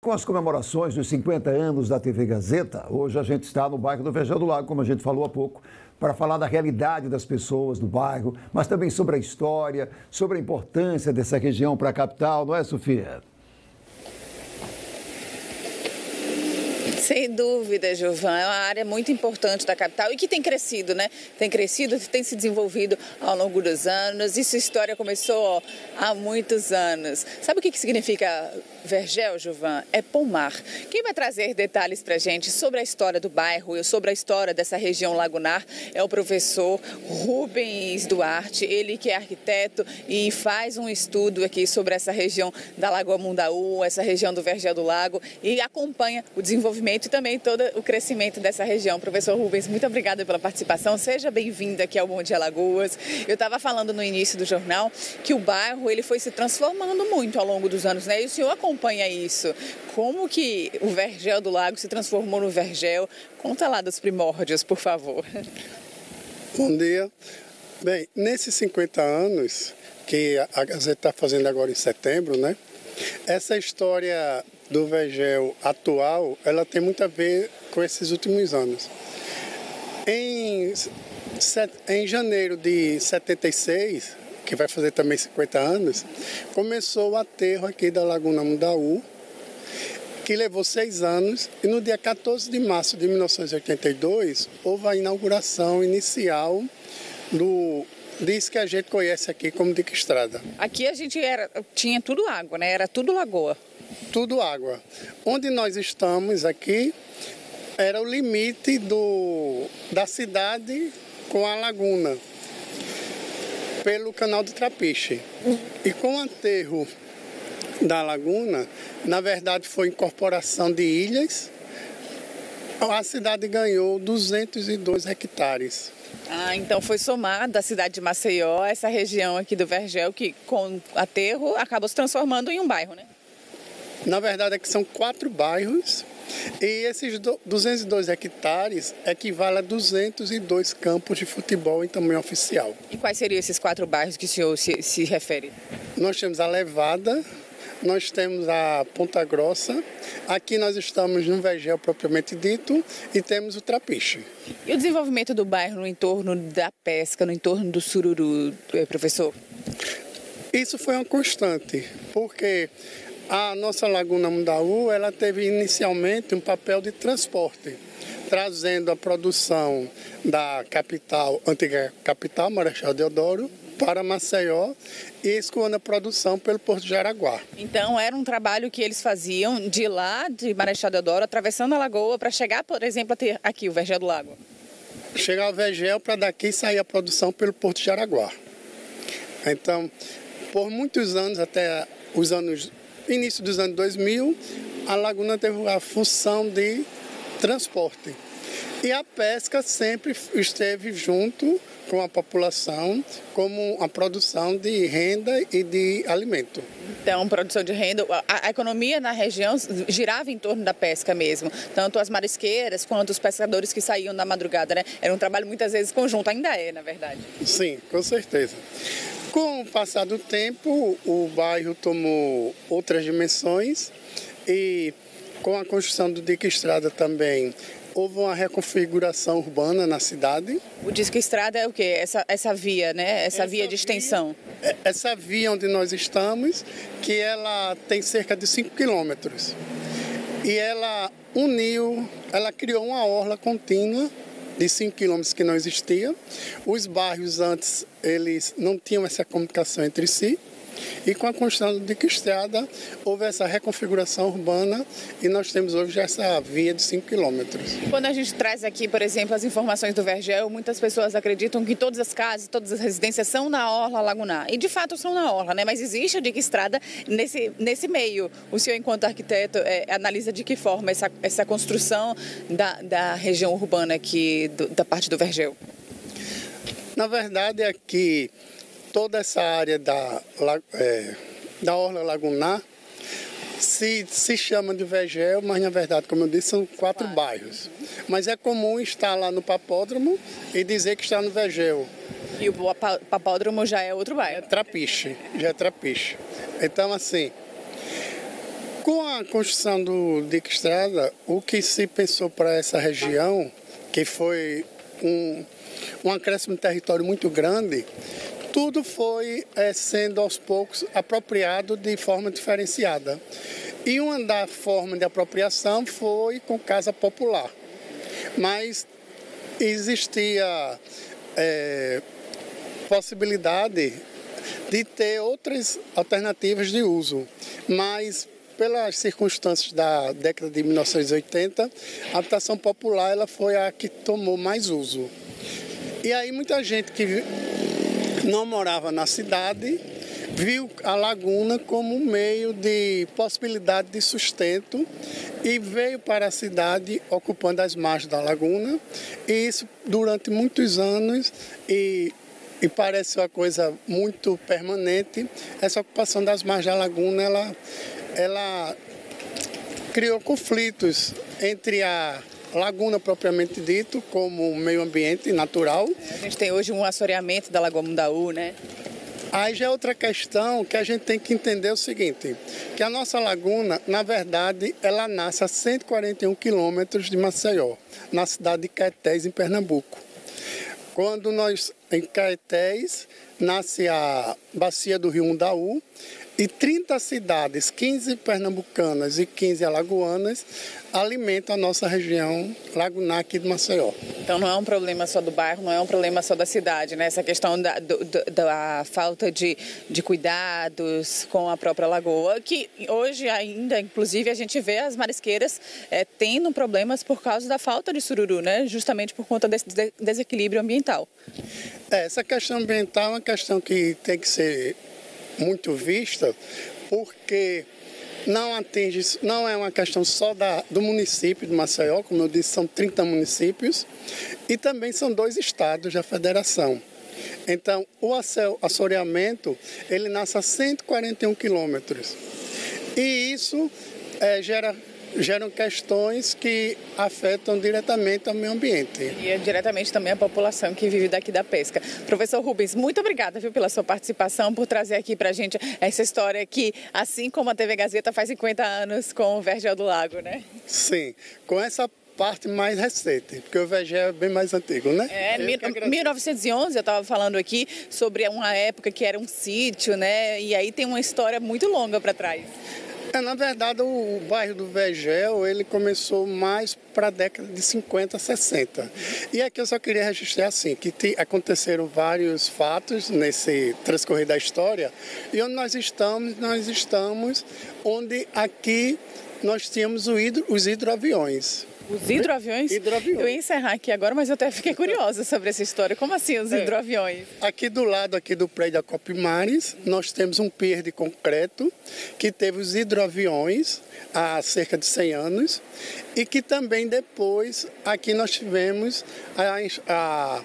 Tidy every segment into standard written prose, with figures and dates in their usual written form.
Com as comemorações dos 50 anos da TV Gazeta, hoje a gente está no bairro do Vergel do Lago, como a gente falou há pouco, para falar da realidade das pessoas do bairro, mas também sobre a história, sobre a importância dessa região para a capital, não é, Sofia? Sem dúvida, Gilvan, é uma área muito importante da capital e que tem crescido, né? Tem crescido, tem se desenvolvido ao longo dos anos e sua história começou há muitos anos. Sabe o que significa Vergel, Gilvan? É pomar. Quem vai trazer detalhes para a gente sobre a história do bairro e sobre a história dessa região lagunar é o professor Rubens Duarte, ele que é arquiteto e faz um estudo aqui sobre essa região da Lagoa Mundaú, essa região do Vergel do Lago e acompanha o desenvolvimento e também todo o crescimento dessa região. Professor Rubens, muito obrigada pela participação. Seja bem-vindo aqui ao Bom Dia Alagoas. Eu estava falando no início do jornal que o bairro ele foi se transformando muito ao longo dos anos, né? E o senhor acompanha isso. Como que o Vergel do Lago se transformou no Vergel? Conta lá dos primórdios, por favor. Bom dia. Bem, nesses 50 anos que a Gazeta está fazendo agora em setembro, né? Essa história do Vergel atual, ela tem muito a ver com esses últimos anos. Em janeiro de 76, que vai fazer também 50 anos, começou o aterro aqui da Laguna Mundaú, que levou 6 anos, e no dia 14 de março de 1982, houve a inauguração inicial disso que a gente conhece aqui como Dique Estrada. Aqui a gente tinha tudo água, né? Era tudo lagoa. Tudo água. Onde nós estamos aqui era o limite da cidade com a laguna, pelo canal do Trapiche. E com o aterro da laguna, na verdade foi incorporação de ilhas, a cidade ganhou 202 hectares. Então foi somada a cidade de Maceió, essa região aqui do Vergel, que com aterro acabou se transformando em um bairro, né? Na verdade é que são 4 bairros e esses 202 hectares equivale a 202 campos de futebol em tamanho oficial. E quais seriam esses 4 bairros que o senhor se refere? Nós temos a Levada, nós temos a Ponta Grossa, aqui nós estamos no Vergel propriamente dito e temos o Trapiche. E o desenvolvimento do bairro no entorno da pesca, no entorno do sururu, professor? Isso foi uma constante, porque a nossa Laguna Mundaú, ela teve inicialmente um papel de transporte, trazendo a produção da capital, antiga capital, Marechal Deodoro, para Maceió e escoando a produção pelo Porto de Jaraguá. Então era um trabalho que eles faziam de lá, de Marechal Deodoro, atravessando a lagoa para chegar, por exemplo, até aqui, o Vergel do Lago. Chegar ao Vergel para daqui sair a produção pelo Porto de Jaraguá. Então, por muitos anos, até os anos início dos anos 2000, a laguna teve a função de transporte. E a pesca sempre esteve junto com a população como a produção de renda e de alimento. Então, produção de renda, a economia na região girava em torno da pesca mesmo, tanto as marisqueiras quanto os pescadores que saíam na madrugada, né? Era um trabalho muitas vezes conjunto, ainda é, na verdade. Sim, com certeza. Com o passar do tempo, o bairro tomou outras dimensões e com a construção do Dique Estrada também houve uma reconfiguração urbana na cidade. O Dique Estrada é o quê? Essa via, né? Essa via de extensão. Essa via onde nós estamos, que ela tem cerca de 5 quilômetros. E ela criou uma orla contínua de 5 quilômetros que não existia. Os bairros antes, eles não tinham essa comunicação entre si. E com a construção do Dique Estrada, houve essa reconfiguração urbana e nós temos hoje essa via de 5 quilômetros. Quando a gente traz aqui, por exemplo, as informações do Vergel, muitas pessoas acreditam que todas as casas, todas as residências são na orla lagunar. E de fato são na orla, né? Mas existe o Dique Estrada nesse meio. O senhor, enquanto arquiteto, analisa de que forma essa construção da região urbana aqui, da parte do Vergel? Na verdade, aqui toda essa área da orla lagunar se chama de Vergel, mas na verdade, como eu disse, são 4 bairros. Mas é comum estar lá no Papódromo e dizer que está no Vergel. E o Papódromo já é outro bairro? Já é Trapiche. Então, assim, Com a construção do dique estrada, o que se pensou para essa região, que foi um acréscimo de território muito grande, tudo foi sendo aos poucos apropriado de forma diferenciada. E uma da forma de apropriação foi com casa popular. Mas existia possibilidade de ter outras alternativas de uso, mas pelas circunstâncias da década de 1980, a habitação popular ela foi a que tomou mais uso. E aí muita gente que não morava na cidade viu a laguna como um meio de possibilidade de sustento e veio para a cidade ocupando as margens da laguna, e isso durante muitos anos e parece uma coisa muito permanente. Essa ocupação das margens da laguna, ela criou conflitos entre a laguna propriamente dito, como meio ambiente natural. A gente tem hoje um assoreamento da Lagoa Mundaú, né? Aí já é outra questão que a gente tem que entender o seguinte, que a nossa laguna, na verdade, ela nasce a 141 quilômetros de Maceió, na cidade de Caetés, em Pernambuco. Quando nós, em Caetés, nasce a bacia do Rio Mundaú, e 30 cidades, 15 pernambucanas e 15 alagoanas, alimentam a nossa região lagunar aqui de Maceió. Então não é um problema só do bairro, não é um problema só da cidade, né? Essa questão da falta de cuidados com a própria lagoa, que hoje ainda, inclusive, a gente vê as marisqueiras tendo problemas por causa da falta de sururu, né? Justamente por conta desse desequilíbrio ambiental. Essa questão ambiental é uma questão que tem que ser muito vista, porque não é uma questão só do município de Maceió, como eu disse, são 30 municípios, e também são 2 estados da federação. Então, o assoreamento, ele nasce a 141 quilômetros. E isso geram questões que afetam diretamente ao meio ambiente. E diretamente também a população que vive daqui da pesca. Professor Rubens, muito obrigada, viu, pela sua participação, por trazer aqui pra gente essa história que, assim como a TV Gazeta faz 50 anos com o Vergel do Lago, né? Sim, com essa parte mais recente, porque o Vergel é bem mais antigo, né? 1911, eu estava falando aqui sobre uma época que era um sítio, né? E aí tem uma história muito longa para trás. Na verdade, o bairro do Vergel, ele começou mais para a década de 50, 60. E aqui eu só queria registrar assim, que aconteceram vários fatos nesse transcorrer da história, e onde nós estamos onde aqui nós tínhamos os hidroaviões. Os hidroaviões? Hidroaviões. Eu ia encerrar aqui agora, mas eu até fiquei curiosa sobre essa história. Como assim os hidroaviões? Aqui do lado aqui do prédio da Copimares, nós temos um pier de concreto que teve os hidroaviões há cerca de 100 anos e que também depois aqui nós tivemos a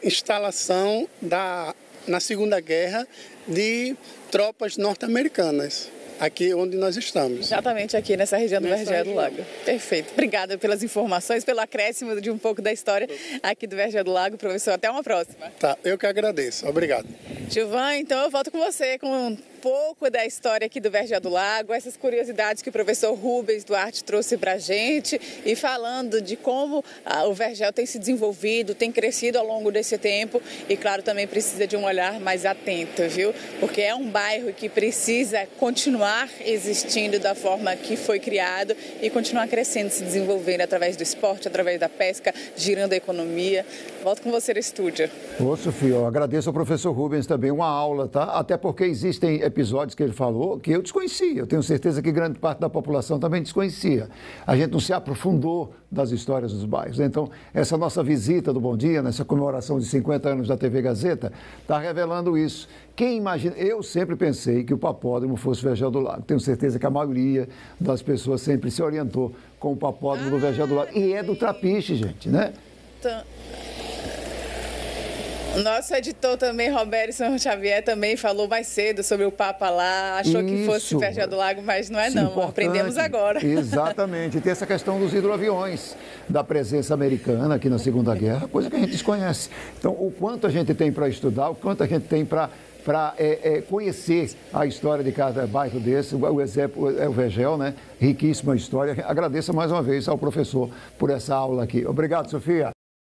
instalação na Segunda Guerra de tropas norte-americanas. Aqui onde nós estamos. Exatamente aqui nessa região do Vergel do Lago. Perfeito. Obrigada pelas informações, pelo acréscimo de um pouco da história aqui do Vergel do Lago. Professor, até uma próxima. Tá, eu que agradeço. Obrigado. Gilvan, então eu volto com você com um pouco da história aqui do Vergel do Lago, essas curiosidades que o professor Rubens Duarte trouxe para a gente e falando de como o Vergel tem se desenvolvido, tem crescido ao longo desse tempo e, claro, também precisa de um olhar mais atento, viu? Porque é um bairro que precisa continuar existindo da forma que foi criado e continuar crescendo, se desenvolvendo através do esporte, através da pesca, girando a economia. Volto com você no estúdio. Ô, Sofia, eu agradeço ao professor Rubens também, uma aula, tá? Até porque existem episódios que ele falou que eu desconhecia. Eu tenho certeza que grande parte da população também desconhecia. A gente não se aprofundou das histórias dos bairros. Então, essa nossa visita do Bom Dia, nessa comemoração de 50 anos da TV Gazeta, está revelando isso. Quem imagina... Eu sempre pensei que o papódromo fosse o Vergel do Lago. Tenho certeza que a maioria das pessoas sempre se orientou com o papódromo do Vergel do Lago. E é do Trapiche, gente, né? O nosso editor também, Robertson Xavier, também falou mais cedo sobre o Papa lá, achou que fosse Vergel do Lago, mas não é não, importante. Aprendemos agora. Exatamente, e tem essa questão dos hidroaviões, da presença americana aqui na Segunda Guerra, coisa que a gente desconhece. Então, o quanto a gente tem para estudar, o quanto a gente tem para para conhecer a história de cada bairro desse. O exemplo é o Vergel, né? Riquíssima história. Agradeço mais uma vez ao professor por essa aula aqui. Obrigado, Sofia.